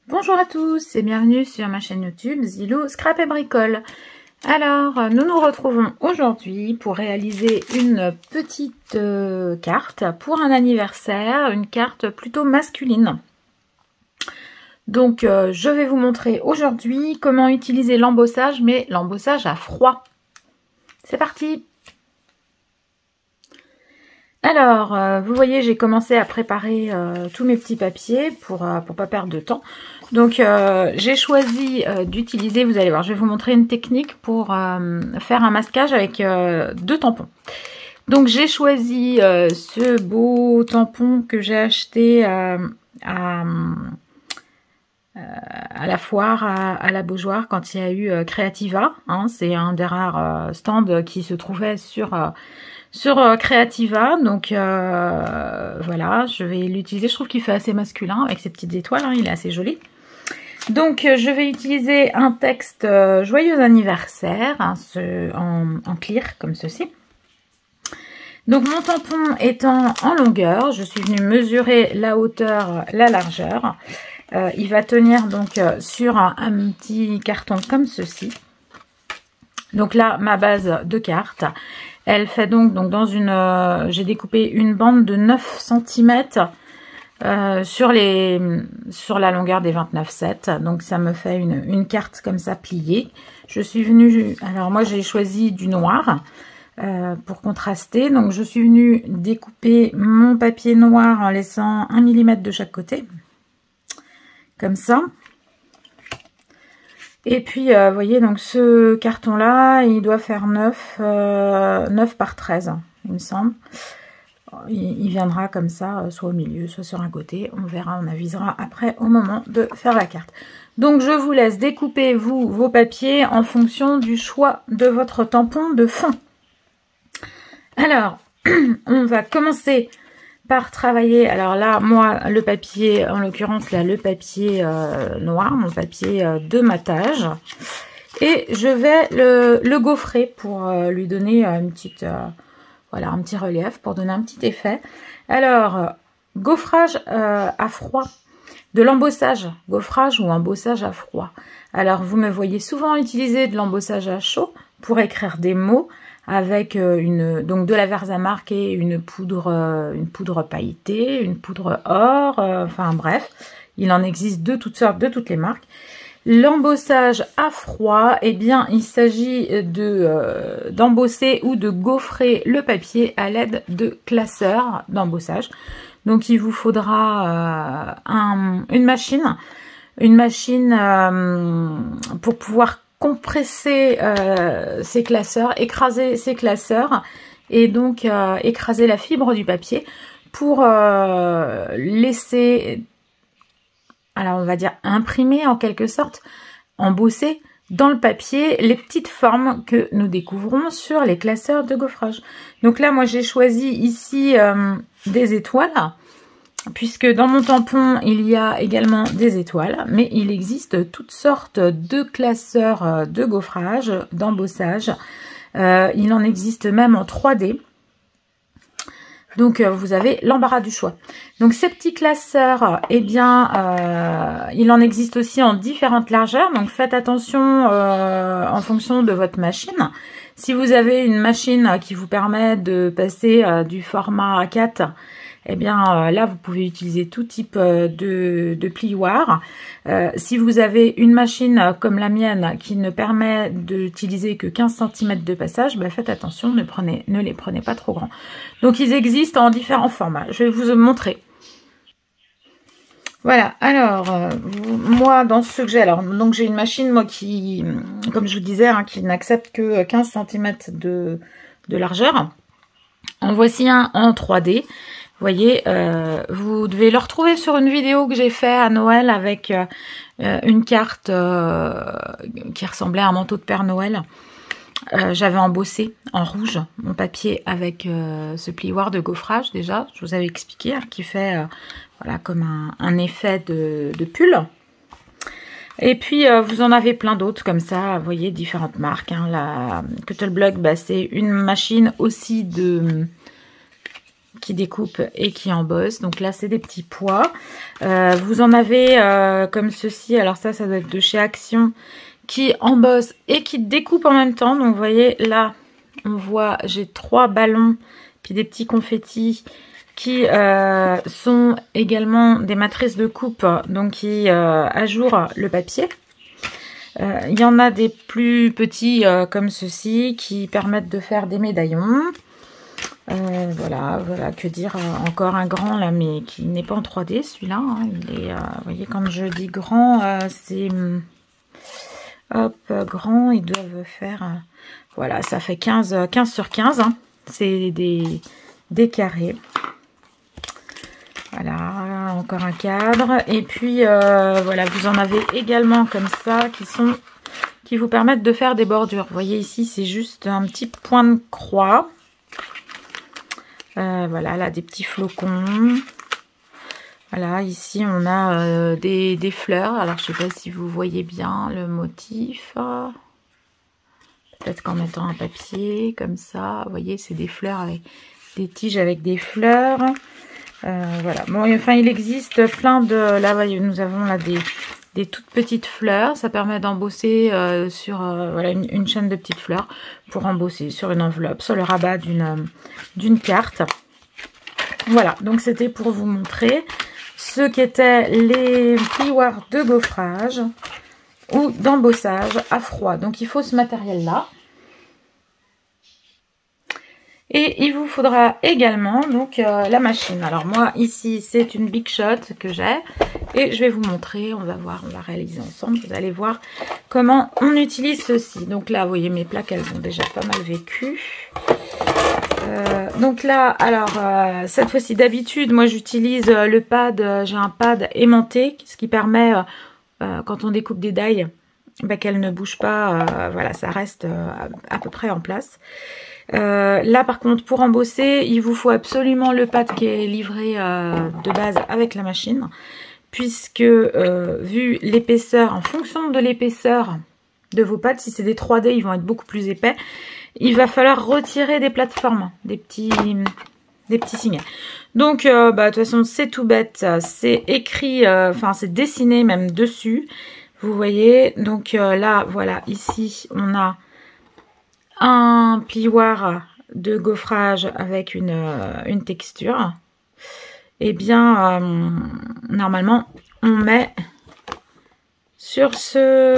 Bonjour à tous et bienvenue sur ma chaîne YouTube Zilou Scrap et Bricole. Alors, nous nous retrouvons aujourd'hui pour réaliser une petite carte pour un anniversaire, une carte plutôt masculine. Donc, je vais vous montrer aujourd'hui comment utiliser l'embossage, mais l'embossage à froid. C'est parti! Alors, vous voyez, j'ai commencé à préparer tous mes petits papiers pour pas perdre de temps. Donc, j'ai choisi d'utiliser, vous allez voir, je vais vous montrer une technique pour faire un masquage avec 2 tampons. Donc, j'ai choisi ce beau tampon que j'ai acheté à la foire à la Beaujoire quand il y a eu Creativa. Hein, c'est un des rares stands qui se trouvait sur Creativa, donc voilà, je vais l'utiliser. Je trouve qu'il fait assez masculin avec ses petites étoiles, hein, il est assez joli. Donc je vais utiliser un texte joyeux anniversaire, hein, en clear comme ceci. Donc mon tampon étant en longueur, je suis venue mesurer la hauteur, la largeur. Il va tenir donc sur un petit carton comme ceci. Donc là, ma base de carte. Elle fait donc dans une... j'ai découpé une bande de 9 cm sur la longueur des 29,7. Donc ça me fait une carte comme ça pliée. Je suis venue... Alors moi j'ai choisi du noir pour contraster. Donc je suis venue découper mon papier noir en laissant 1 mm de chaque côté. Comme ça. Et puis, vous voyez, donc ce carton-là, il doit faire 9 par 13, il me semble. Il viendra comme ça, soit au milieu, soit sur un côté. On verra, on avisera après au moment de faire la carte. Donc, je vous laisse découper, vous, vos papiers en fonction du choix de votre tampon de fond. Alors, on va commencer par travailler. Alors là, moi, le papier, en l'occurrence, là, le papier noir, mon papier de matage. Et je vais le gaufrer pour lui donner une petite, voilà, un petit relief, pour donner un petit effet. Alors, gaufrage à froid, de l'embossage, gaufrage ou embossage à froid. Alors, vous me voyez souvent utiliser de l'embossage à chaud pour écrire des mots, avec donc de la Versamark et une poudre pailletée, une poudre or, enfin bref, il en existe de toutes sortes, de toutes les marques. L'embossage à froid, eh bien il s'agit d'embosser ou de gaufrer le papier à l'aide de classeurs d'embossage. Donc il vous faudra une machine pour pouvoir compresser ces classeurs, écraser ces classeurs et donc écraser la fibre du papier pour laisser, alors on va dire imprimer en quelque sorte, embosser dans le papier les petites formes que nous découvrons sur les classeurs de gaufrage. Donc là moi j'ai choisi ici des étoiles, puisque dans mon tampon, il y a également des étoiles, mais il existe toutes sortes de classeurs de gaufrage, d'embossage. Il en existe même en 3D. Donc, vous avez l'embarras du choix. Donc, ces petits classeurs, eh bien, il en existe aussi en différentes largeurs. Donc, faites attention en fonction de votre machine. Si vous avez une machine qui vous permet de passer du format A4, eh bien là vous pouvez utiliser tout type de plioir. Si vous avez une machine comme la mienne qui ne permet d'utiliser que 15 cm de passage, ben faites attention, ne les prenez pas trop grands. Donc ils existent en différents formats, je vais vous montrer. Voilà, alors moi dans ce que j'ai, alors donc j'ai une machine moi qui, comme je vous disais, hein, qui n'accepte que 15 cm de largeur. En voici un en 3D. Vous voyez, vous devez le retrouver sur une vidéo que j'ai fait à Noël avec une carte qui ressemblait à un manteau de Père Noël. J'avais embossé en rouge mon papier avec ce plioir de gaufrage déjà, je vous avais expliqué, hein, qui fait voilà, comme un effet de pull. Et puis vous en avez plein d'autres comme ça, vous voyez, différentes marques. Hein. La Cuttleblock, bah, c'est une machine aussi qui découpe et qui embosse. Donc là, c'est des petits pois. Vous en avez comme ceci. Alors ça doit être de chez Action, qui embosse et qui découpe en même temps. Donc vous voyez, là, on voit, j'ai 3 ballons, puis des petits confettis qui sont également des matrices de coupe, donc qui ajourent le papier. Il y en a des plus petits comme ceci qui permettent de faire des médaillons. Voilà, que dire, encore un grand là, mais qui n'est pas en 3D celui-là. Hein, il est, vous voyez, quand je dis grand, c'est hop, grand, ils doivent faire, voilà, ça fait 15 sur 15. Hein, c'est des carrés. Voilà, encore un cadre. Et puis, voilà, vous en avez également comme ça qui vous permettent de faire des bordures. Vous voyez ici, c'est juste un petit point de croix. Voilà, là, des petits flocons. Voilà, ici, on a des fleurs. Alors, je ne sais pas si vous voyez bien le motif. Peut-être qu'en mettant un papier, comme ça. Vous voyez, c'est des fleurs avec des tiges avec des fleurs. Voilà, bon, enfin il existe plein de, là voyez, nous avons là des toutes petites fleurs, ça permet d'embosser sur voilà, une chaîne de petites fleurs pour embosser sur une enveloppe, sur le rabat d'une carte. Voilà, donc c'était pour vous montrer ce qu'étaient les plioirs de gaufrage ou d'embossage à froid. Donc il faut ce matériel là. Et il vous faudra également donc la machine. Alors moi ici c'est une Big Shot que j'ai et je vais vous montrer, on va voir, on va réaliser ensemble. Vous allez voir comment on utilise ceci. Donc là vous voyez mes plaques, elles ont déjà pas mal vécu. Donc là alors cette fois-ci d'habitude moi j'utilise le pad, j'ai un pad aimanté, ce qui permet quand on découpe des dailles qu'elle ne bouge pas, voilà, ça reste à peu près en place. Là par contre pour embosser il vous faut absolument le pad qui est livré de base avec la machine, puisque vu l'épaisseur, en fonction de l'épaisseur de vos pads, si c'est des 3D ils vont être beaucoup plus épais, il va falloir retirer des plateformes, des petits signets. Donc de toute façon c'est tout bête, c'est écrit, enfin c'est dessiné même dessus, vous voyez. Donc là voilà, ici on a un plioir de gaufrage avec une texture. Et bien normalement on met sur cette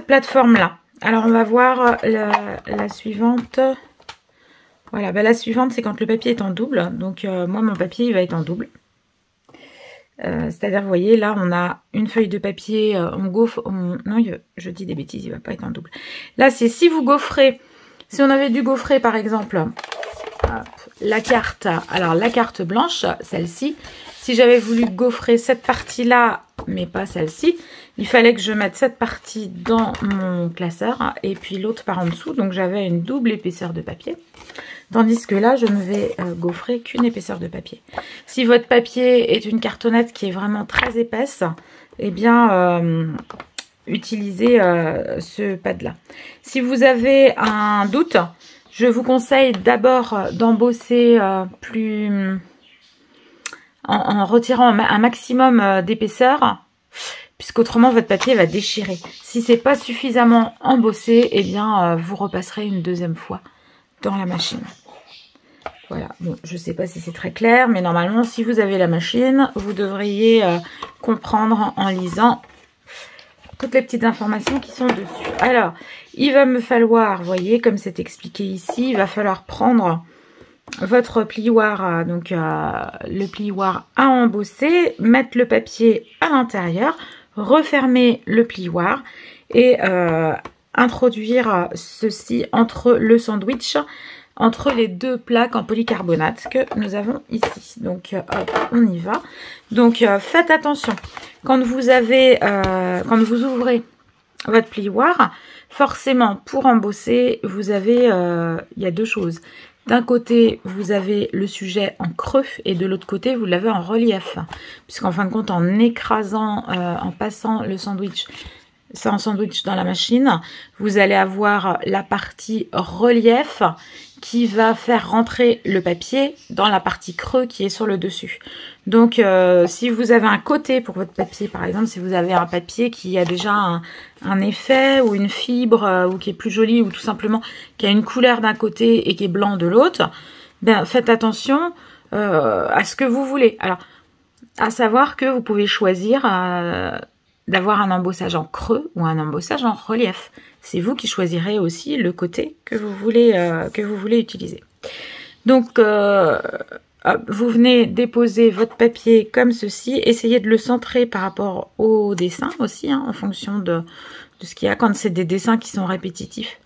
plateforme là. Alors on va voir la suivante. Voilà, la suivante c'est quand le papier est en double. Donc moi mon papier il va être en double. C'est-à-dire, vous voyez, là, on a une feuille de papier, on gaufre, non, je dis des bêtises, il va pas être en double. Là, c'est si vous gaufrez, si on avait dû gaufrer, par exemple, hop, la carte, alors la carte blanche, celle-ci, si j'avais voulu gaufrer cette partie-là, mais pas celle-ci, il fallait que je mette cette partie dans mon classeur, et puis l'autre par en dessous, donc j'avais une double épaisseur de papier. Tandis que là, je ne vais gaufrer qu'une épaisseur de papier. Si votre papier est une cartonnette qui est vraiment très épaisse, eh bien, utilisez ce pad-là. Si vous avez un doute, je vous conseille d'abord d'embosser en retirant un maximum d'épaisseur, puisqu'autrement votre papier va déchirer. Si c'est pas suffisamment embossé, eh bien, vous repasserez une deuxième fois dans la machine. Voilà, bon, je sais pas si c'est très clair, mais normalement, si vous avez la machine, vous devriez comprendre en lisant toutes les petites informations qui sont dessus. Alors, il va me falloir, vous voyez, comme c'est expliqué ici, il va falloir prendre votre plioir, donc le plioir à embosser, mettre le papier à l'intérieur, refermer le plioir et introduire ceci entre le sandwich, entre les deux plaques en polycarbonate que nous avons ici. Donc hop, on y va. Donc faites attention quand vous avez quand vous ouvrez votre plioir, forcément pour embosser vous avez il y a deux choses. D'un côté vous avez le sujet en creux et de l'autre côté vous l'avez en relief, puisqu'en fin de compte en écrasant en passant le sandwich ça en sandwich dans la machine, vous allez avoir la partie relief qui va faire rentrer le papier dans la partie creux qui est sur le dessus. Donc si vous avez un côté pour votre papier, par exemple, si vous avez un papier qui a déjà un effet ou une fibre ou qui est plus joli ou tout simplement qui a une couleur d'un côté et qui est blanc de l'autre, ben faites attention à ce que vous voulez. Alors, à savoir que vous pouvez choisir d'avoir un embossage en creux ou un embossage en relief. C'est vous qui choisirez aussi le côté que vous voulez utiliser. Donc, vous venez déposer votre papier comme ceci. Essayez de le centrer par rapport au dessin aussi, hein, en fonction de ce qu'il y a. Quand c'est des dessins qui sont répétitifs,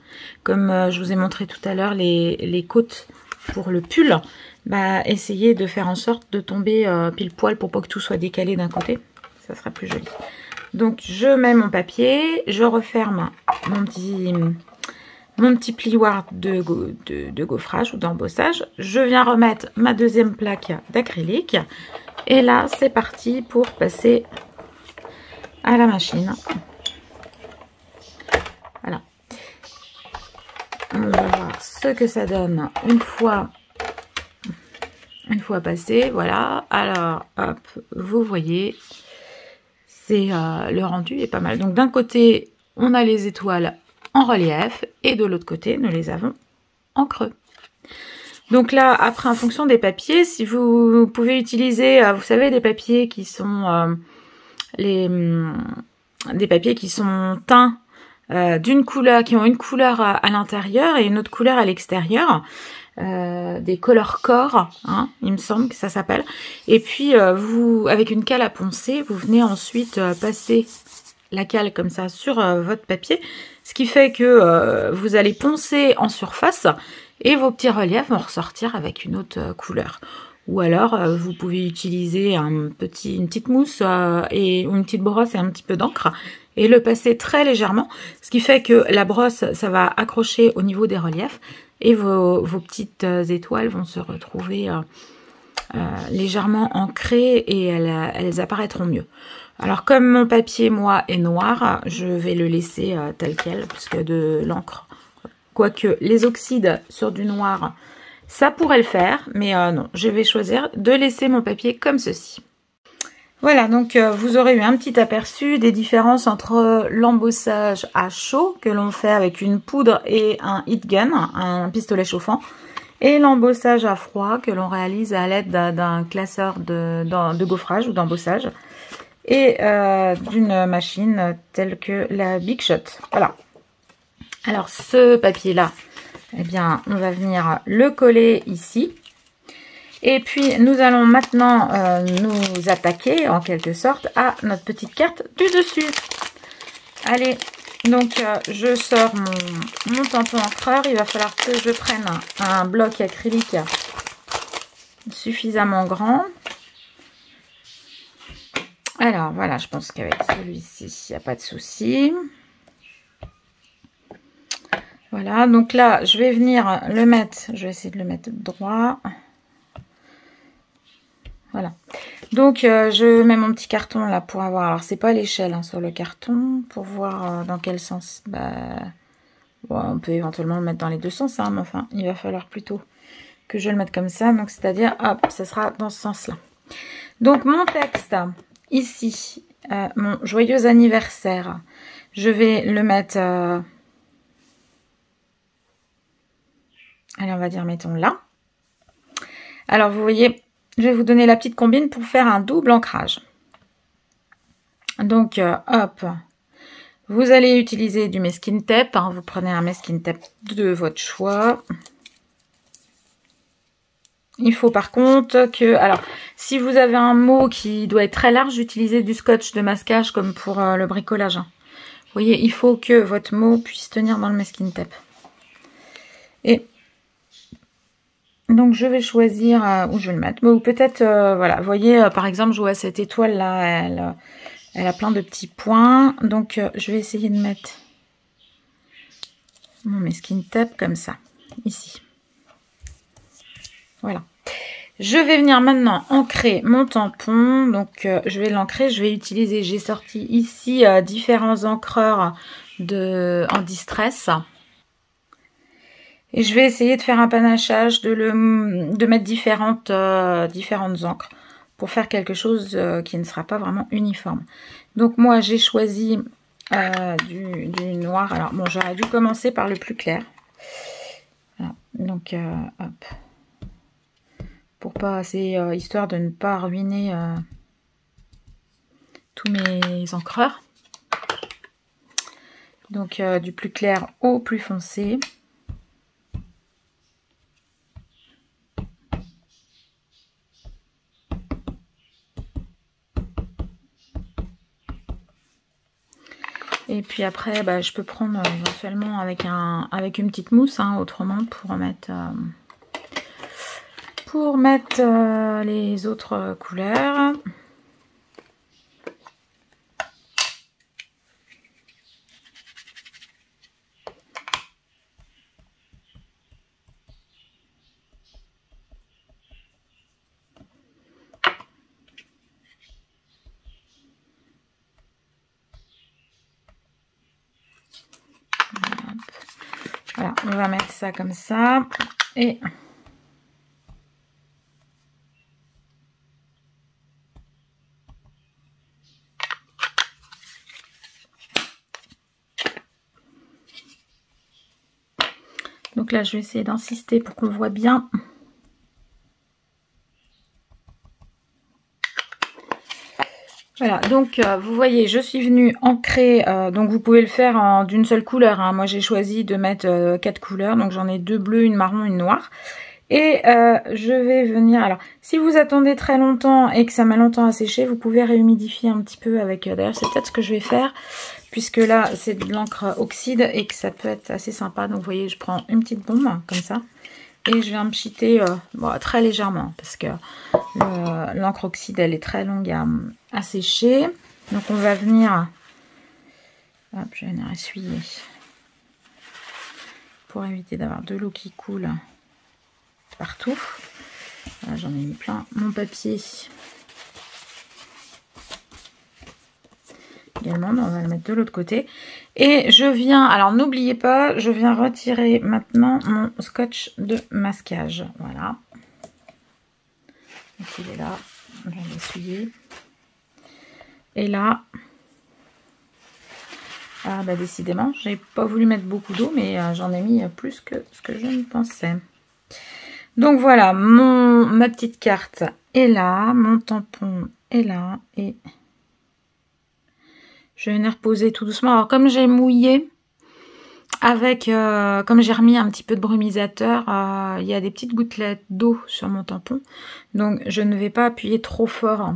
comme je vous ai montré tout à l'heure les côtes pour le pull, bah, essayez de faire en sorte de tomber pile poil pour pas que tout soit décalé d'un côté. Ça sera plus joli. Donc, je mets mon papier, je referme mon petit plioir de gaufrage ou d'embossage. Je viens remettre ma deuxième plaque d'acrylique. Et là, c'est parti pour passer à la machine. Voilà. On va voir ce que ça donne une fois passé. Voilà. Alors, hop, vous voyez, c'est le rendu est pas mal. Donc, d'un côté, on a les étoiles en relief et de l'autre côté, nous les avons en creux. Donc là, après, en fonction des papiers, si vous pouvez utiliser, vous savez, des papiers qui sont des papiers qui sont teints d'une couleur, qui ont une couleur à l'intérieur et une autre couleur à l'extérieur, des color core, hein, il me semble que ça s'appelle. Et puis vous, avec une cale à poncer, vous venez ensuite passer la cale comme ça sur votre papier, ce qui fait que vous allez poncer en surface et vos petits reliefs vont ressortir avec une autre couleur. Ou alors vous pouvez utiliser une petite mousse et une petite brosse et un petit peu d'encre et le passer très légèrement, ce qui fait que la brosse, ça va accrocher au niveau des reliefs et vos petites étoiles vont se retrouver légèrement ancrées et elles apparaîtront mieux. Alors comme mon papier, moi, est noir, je vais le laisser tel quel, puisque de l'encre, quoique les oxydes sur du noir, ça pourrait le faire, mais non, je vais choisir de laisser mon papier comme ceci. Voilà, donc vous aurez eu un petit aperçu des différences entre l'embossage à chaud, que l'on fait avec une poudre et un heat gun, un pistolet chauffant, et l'embossage à froid, que l'on réalise à l'aide d'un classeur de gaufrage ou d'embossage, et d'une machine telle que la Big Shot. Voilà. Alors ce papier là, eh bien on va venir le coller ici. Et puis nous allons maintenant nous attaquer en quelque sorte à notre petite carte du dessus. Allez, donc je sors mon tampon encreur. Il va falloir que je prenne un bloc acrylique suffisamment grand. Alors voilà, je pense qu'avec celui-ci, il n'y a pas de souci. Voilà, donc là, je vais venir le mettre, je vais essayer de le mettre droit. Voilà. Donc, je mets mon petit carton là pour avoir, alors c'est pas l'échelle hein, sur le carton, pour voir dans quel sens, bon, on peut éventuellement le mettre dans les deux sens, hein, mais enfin, il va falloir plutôt que je le mette comme ça, donc c'est-à-dire, hop, ça sera dans ce sens-là. Donc, mon texte... Ici, mon joyeux anniversaire, je vais le mettre, allez on va dire mettons là. Alors vous voyez, je vais vous donner la petite combine pour faire un double ancrage. Donc hop, vous allez utiliser du masking tape, hein, vous prenez un masking tape de votre choix. Il faut par contre que, alors, si vous avez un mot qui doit être très large, utilisez du scotch de masquage comme pour le bricolage. Vous voyez, il faut que votre mot puisse tenir dans le masking tape. Et donc, je vais choisir où je vais le mettre. Ou peut-être, voilà, vous voyez, par exemple, je vois cette étoile là, elle a plein de petits points. Donc, je vais essayer de mettre mon masking tape comme ça, ici. Voilà. Je vais venir maintenant ancrer mon tampon. Donc, je vais l'ancrer. Je vais utiliser, j'ai sorti ici différents encreurs en distress. Et je vais essayer de faire un panachage, de mettre différentes encres pour faire quelque chose qui ne sera pas vraiment uniforme. Donc, moi, j'ai choisi du noir. Alors, bon, j'aurais dû commencer par le plus clair. Voilà. Donc, hop. Pour pas, c'est histoire de ne pas ruiner tous mes encreurs. Donc du plus clair au plus foncé. Et puis après, bah, je peux prendre éventuellement avec une petite mousse, hein, autrement pour mettre les autres couleurs. Voilà, on va mettre ça comme ça et donc là je vais essayer d'insister pour qu'on voit bien. Voilà, donc vous voyez, je suis venue ancrer, donc vous pouvez le faire d'une seule couleur, hein. Moi j'ai choisi de mettre 4 couleurs, donc j'en ai 2 bleues, une marron, une noire. Et je vais venir, alors si vous attendez très longtemps et que ça met longtemps à sécher, vous pouvez réhumidifier un petit peu avec, d'ailleurs c'est peut-être ce que je vais faire, puisque là c'est de l'encre oxyde et que ça peut être assez sympa. Donc vous voyez, je prends une petite bombe, comme ça. Et je viens me pchiter très légèrement parce que l'encre oxyde elle est très longue à sécher. Donc on va venir, hop, je vais venir essuyer pour éviter d'avoir de l'eau qui coule partout. Voilà, j'en ai mis plein mon papier. Également, on va le mettre de l'autre côté. Et je viens, alors n'oubliez pas, je viens retirer maintenant mon scotch de masquage. Voilà. Donc il est là, je vais l'essuyer. Et là, ah bah décidément, j'ai pas voulu mettre beaucoup d'eau, mais j'en ai mis plus que ce que je ne pensais. Donc voilà, ma petite carte est là, mon tampon est là et je vais venir reposer tout doucement. Alors comme j'ai mouillé avec, comme j'ai remis un petit peu de brumisateur, il y a des petites gouttelettes d'eau sur mon tampon. Donc je ne vais pas appuyer trop fort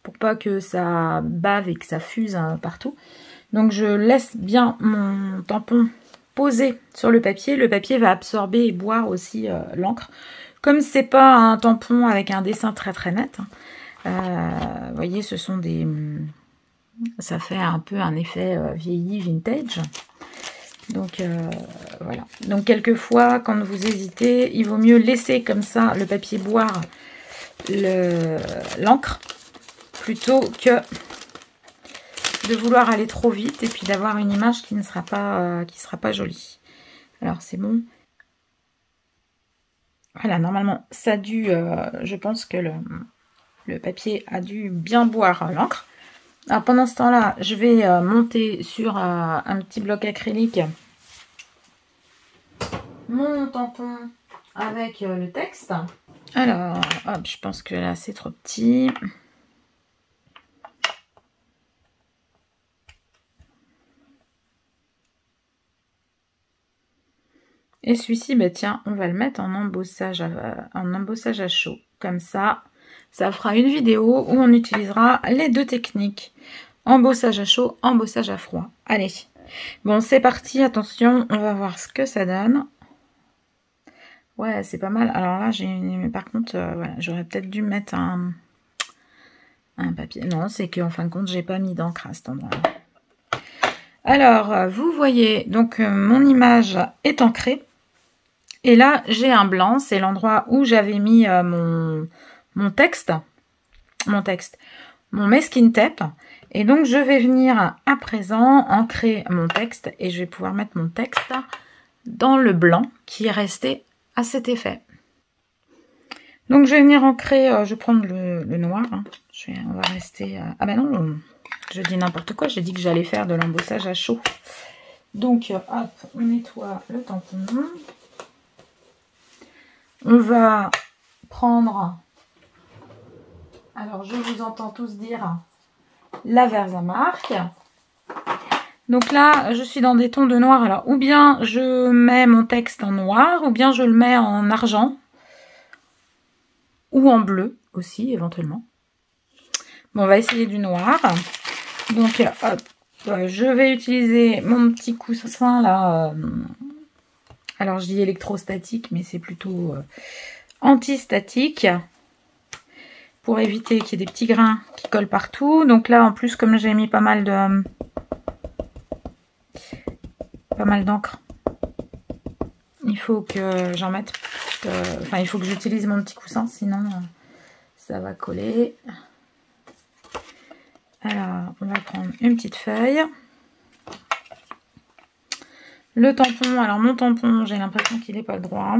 pour pas que ça bave et que ça fuse partout. Donc je laisse bien mon tampon posé sur le papier. Le papier va absorber et boire aussi l'encre. Comme c'est pas un tampon avec un dessin très très net, vous voyez, ce sont des... Ça fait un peu un effet vieilli, vintage. Donc voilà. Donc quelquefois, quand vous hésitez, il vaut mieux laisser comme ça le papier boire l'encre plutôt que de vouloir aller trop vite et puis d'avoir une image qui ne sera pas jolie. Alors c'est bon. Voilà, normalement ça a dû, je pense que le papier a dû bien boire l'encre. Alors pendant ce temps-là, je vais monter sur un petit bloc acrylique mon tampon avec le texte. Alors, hop, je pense que là c'est trop petit. Et celui-ci, bah tiens, on va le mettre en embossage à chaud. Comme ça, ça fera une vidéo où on utilisera les deux techniques. Embossage à chaud, embossage à froid. Allez, bon c'est parti, attention, on va voir ce que ça donne. Ouais, c'est pas mal. Alors là, mais par contre, voilà, j'aurais peut-être dû mettre un papier. Non, c'est qu'en fin de compte, j'ai pas mis d'encre à cet endroit-là. Alors, vous voyez, donc mon image est ancrée. Et là, j'ai un blanc, c'est l'endroit où j'avais mis mon texte, mon masking tape. Et donc, je vais venir à présent ancrer mon texte et je vais pouvoir mettre mon texte dans le blanc qui est resté à cet effet. Donc, je vais venir ancrer, je vais prendre le noir. Hein. On va rester... ah ben non, je dis n'importe quoi, j'ai dit que j'allais faire de l'embossage à chaud. Donc, hop, on nettoie le tampon. On va prendre... Alors, je vous entends tous dire la Versamark. Donc là, je suis dans des tons de noir. Alors, ou bien je mets mon texte en noir, ou bien je le mets en argent. Ou en bleu aussi, éventuellement. Bon, on va essayer du noir. Donc, hop, je vais utiliser mon petit coussin là. Alors, je dis électrostatique, mais c'est plutôt antistatique. Pour éviter qu'il y ait des petits grains qui collent partout. Donc là, en plus, comme j'ai mis pas mal d'encre, il faut que j'en mette... enfin, il faut que j'utilise mon petit coussin, sinon ça va coller. Alors, on va prendre une petite feuille. Le tampon, alors mon tampon, j'ai l'impression qu'il n'est pas droit.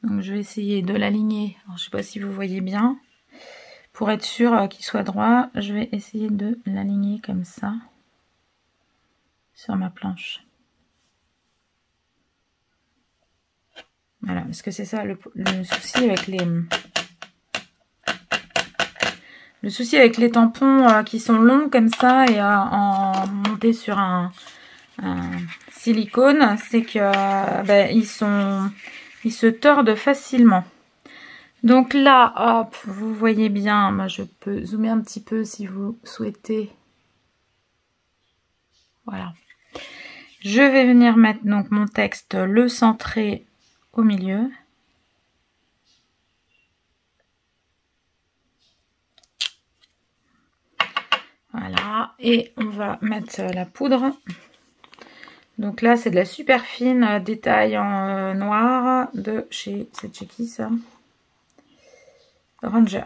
Donc je vais essayer de l'aligner. Je ne sais pas si vous voyez bien. Pour être sûr qu'il soit droit, je vais essayer de l'aligner comme ça sur ma planche. Voilà, parce que c'est ça le souci avec les... Le souci avec les tampons qui sont longs comme ça et en montés sur un silicone, c'est que ils se tordent facilement. Donc là, hop, vous voyez bien, moi je peux zoomer un petit peu si vous souhaitez. Voilà. Je vais venir mettre donc mon texte, le centrer au milieu. Voilà, et on va mettre la poudre. Donc là, c'est de la super fine détail en noir de chez... C'est chez qui ça? Ranger.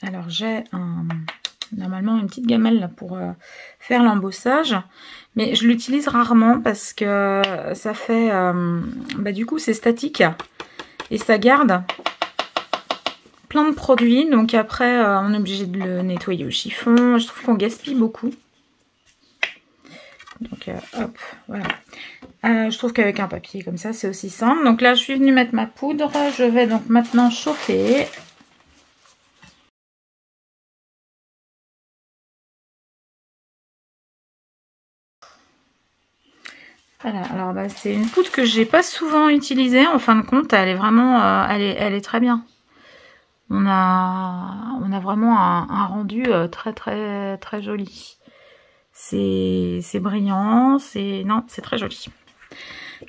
Alors j'ai normalement une petite gamelle là pour faire l'embossage, mais je l'utilise rarement parce que ça fait du coup c'est statique et ça garde plein de produits, donc après on est obligé de le nettoyer au chiffon. Je trouve qu'on gaspille beaucoup, donc hop, voilà. Je trouve qu'avec un papier comme ça c'est aussi simple. Donc là je suis venue mettre ma poudre, je vais donc maintenant chauffer. Voilà, alors c'est une poudre que j'ai pas souvent utilisée. En fin de compte, elle est vraiment, elle est très bien. On a vraiment un rendu très très très joli. C'est brillant, c'est très joli.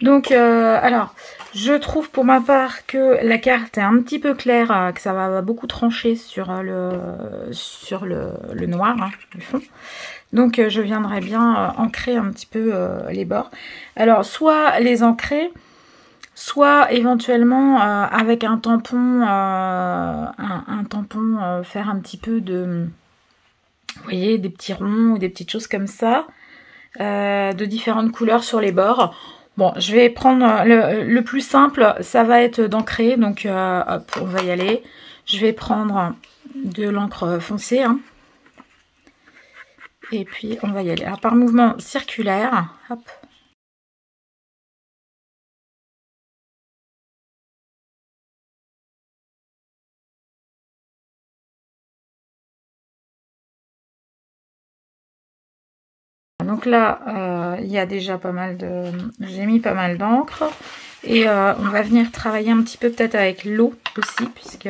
Donc alors, je trouve pour ma part que la carte est un petit peu claire, que ça va beaucoup trancher sur le noir, hein, le fond. Donc je viendrai bien ancrer un petit peu les bords. Alors soit les ancrer, soit éventuellement avec un tampon, faire un petit peu de, vous voyez, des petits ronds ou des petites choses comme ça, de différentes couleurs sur les bords. Bon, je vais prendre le plus simple, ça va être d'ancrer, donc hop, on va y aller. Je vais prendre de l'encre foncée, hein. Et puis on va y aller. Alors par mouvement circulaire, hop. Donc là, il y a déjà pas mal de... J'ai mis pas mal d'encre. Et on va venir travailler un petit peu peut-être avec l'eau aussi, puisque...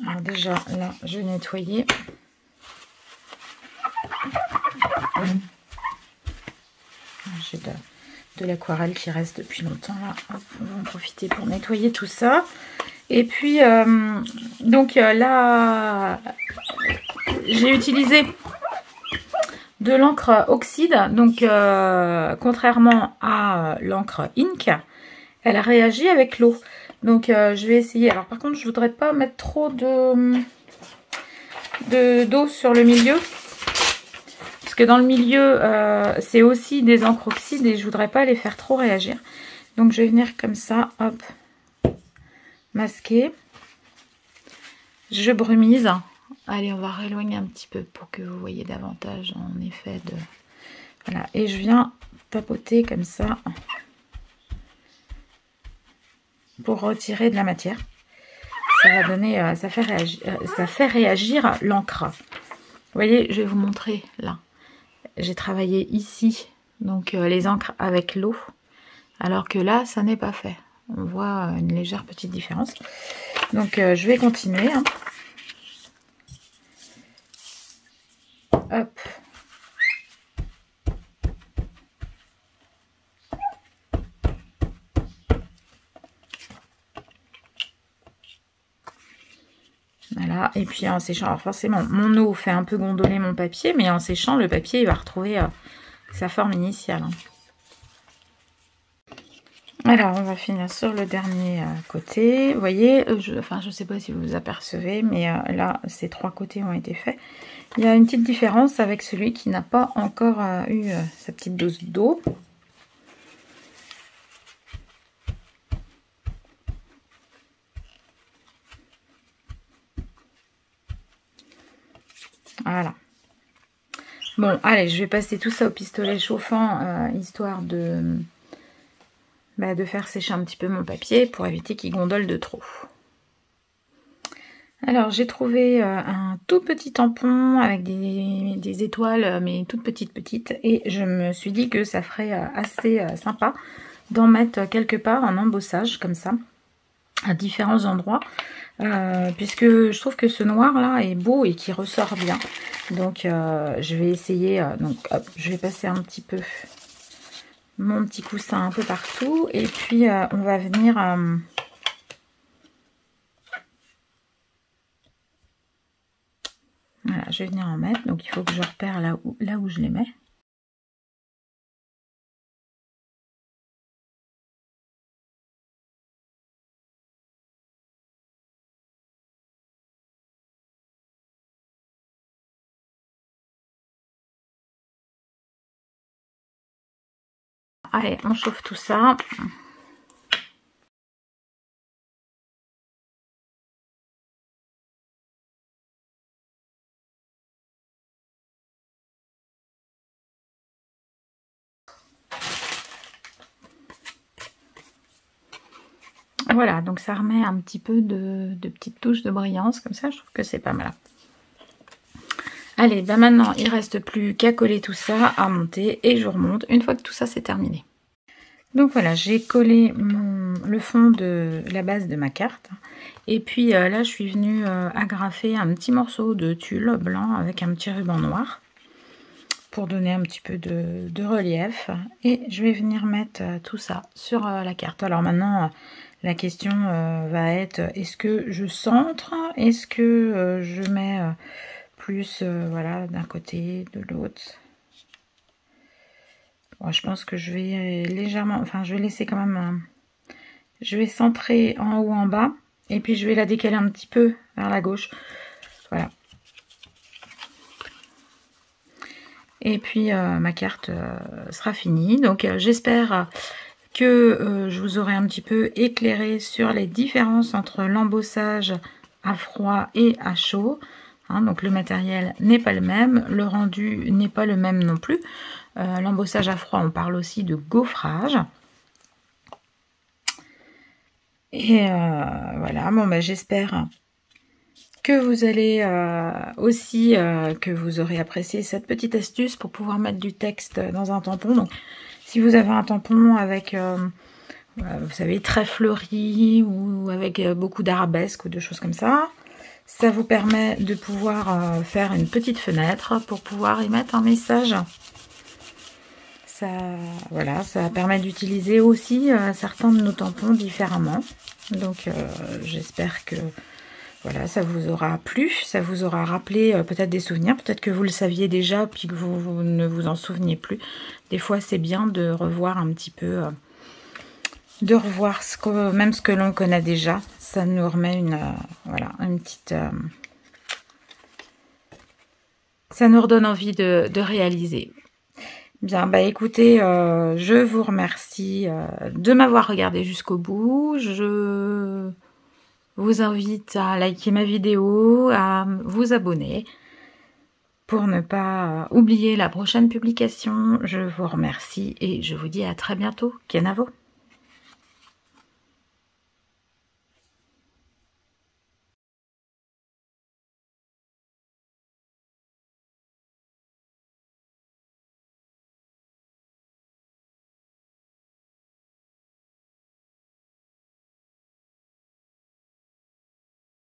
alors déjà, là, je vais nettoyer. J'ai de l'aquarelle qui reste depuis longtemps là. Hop, on va en profiter pour nettoyer tout ça. Et puis donc là j'ai utilisé de l'encre oxyde, donc contrairement à l'encre ink, elle réagit avec l'eau. Donc je vais essayer. Alors par contre je voudrais pas mettre trop d'eau sur le milieu, parce que dans le milieu c'est aussi des encres oxydes et je voudrais pas les faire trop réagir. Donc je vais venir comme ça, hop, masquer. Je brumise. Allez, on va rééloigner un petit peu pour que vous voyez davantage en effet de... Voilà, et je viens tapoter comme ça pour retirer de la matière. Ça va donner, ça fait réagir l'encre. Vous voyez, je vais vous montrer là. J'ai travaillé ici, donc les encres avec l'eau, alors que là, ça n'est pas fait. On voit une légère petite différence. Donc je vais continuer. Hein. Hop. Voilà, et puis en séchant, alors forcément mon eau fait un peu gondoler mon papier, mais en séchant le papier il va retrouver sa forme initiale. Hein. Alors on va finir sur le dernier côté. Vous voyez, je sais pas si vous vous apercevez, mais là ces trois côtés ont été faits. Il y a une petite différence avec celui qui n'a pas encore eu sa petite dose d'eau. Voilà. Bon, allez, je vais passer tout ça au pistolet chauffant, histoire de faire sécher un petit peu mon papier pour éviter qu'il gondole de trop. Alors, j'ai trouvé un tout petit tampon avec des étoiles, mais toutes petites. Et je me suis dit que ça ferait assez sympa d'en mettre quelque part en embossage, comme ça, à différents endroits. Puisque je trouve que ce noir là est beau et qui ressort bien, donc je vais essayer, donc hop, je vais passer un petit peu mon petit coussin un peu partout et puis on va venir voilà, je vais venir en mettre, donc il faut que je repère là où je les mets. Allez, on chauffe tout ça. Voilà, donc ça remet un petit peu de petites touches de brillance, comme ça, je trouve que c'est pas mal. Allez, ben maintenant, il reste plus qu'à coller tout ça, à monter, et je remonte une fois que tout ça c'est terminé. Donc voilà, j'ai collé le fond de la base de ma carte. Et puis là, je suis venue agrafer un petit morceau de tulle blanc avec un petit ruban noir pour donner un petit peu de relief. Et je vais venir mettre tout ça sur la carte. Alors maintenant, la question va être, est-ce que je centre? Est-ce que je mets plus voilà, d'un côté, de l'autre? Bon, je pense que je vais légèrement, enfin je vais laisser quand même, je vais centrer en haut en bas et puis je vais la décaler un petit peu vers la gauche, voilà. Et puis ma carte sera finie, donc j'espère que je vous aurai un petit peu éclairé sur les différences entre l'embossage à froid et à chaud. Hein, donc le matériel n'est pas le même, le rendu n'est pas le même non plus. L'embossage à froid, on parle aussi de gaufrage. Et voilà, bon bah j'espère que vous allez aussi, que vous aurez apprécié cette petite astuce pour pouvoir mettre du texte dans un tampon. Donc si vous avez un tampon avec, vous savez, très fleuri ou avec beaucoup d'arabesques ou de choses comme ça, ça vous permet de pouvoir faire une petite fenêtre pour pouvoir y mettre un message voilà, ça permet d'utiliser aussi certains de nos tampons différemment. Donc j'espère que voilà, ça vous aura plu, ça vous aura rappelé peut-être des souvenirs, peut-être que vous le saviez déjà puis que vous ne vous en souveniez plus. Des fois c'est bien de revoir un petit peu, de revoir même ce que l'on connaît déjà. Ça nous remet voilà, une petite... ça nous redonne envie de réaliser. Bien, bah écoutez, je vous remercie de m'avoir regardé jusqu'au bout. Je vous invite à liker ma vidéo, à vous abonner pour ne pas oublier la prochaine publication. Je vous remercie et je vous dis à très bientôt. Kenavo!